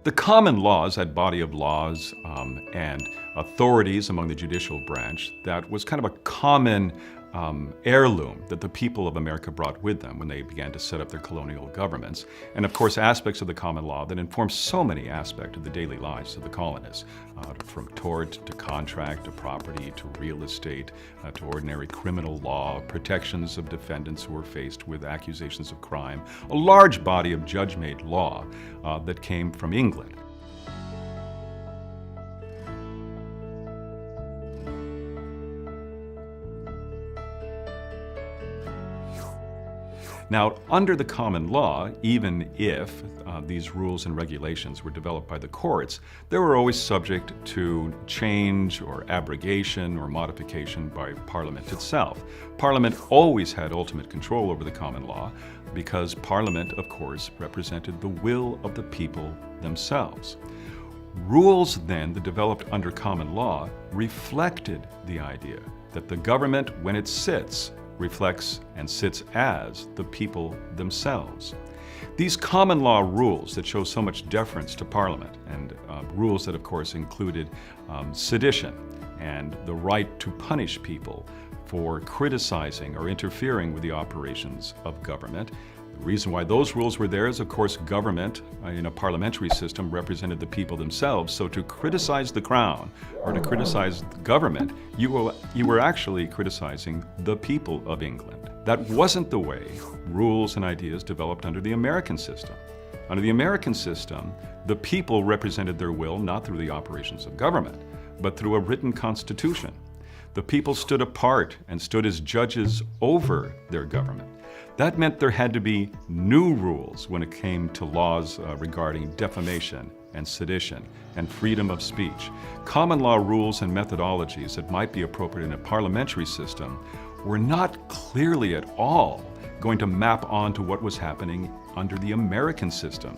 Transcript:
The common law is that body of laws and authorities among the judicial branch that was kind of a common heirloom that the people of America brought with them when they began to set up their colonial governments. And of course, aspects of the common law that inform so many aspects of the daily lives of the colonists, from tort to contract to property to real estate to ordinary criminal law, protections of defendants who were faced with accusations of crime, a large body of judge-made law that came from England. Now, under the common law, even if these rules and regulations were developed by the courts, they were always subject to change or abrogation or modification by Parliament itself. Parliament always had ultimate control over the common law because Parliament, of course, represented the will of the people themselves. Rules then that developed under common law reflected the idea that the government, when it sits, reflects and sits as the people themselves. These common law rules that show so much deference to Parliament, and rules that of course included sedition and the right to punish people for criticizing or interfering with the operations of government. The reason why those rules were there is, of course, government in a parliamentary system represented the people themselves. So to criticize the crown or to criticize the government, you were actually criticizing the people of England. That wasn't the way rules and ideas developed under the American system. Under the American system, the people represented their will not through the operations of government, but through a written constitution. The people stood apart and stood as judges over their government. That meant there had to be new rules when it came to laws regarding defamation and sedition and freedom of speech. Common law rules and methodologies that might be appropriate in a parliamentary system were not clearly at all going to map onto what was happening under the American system.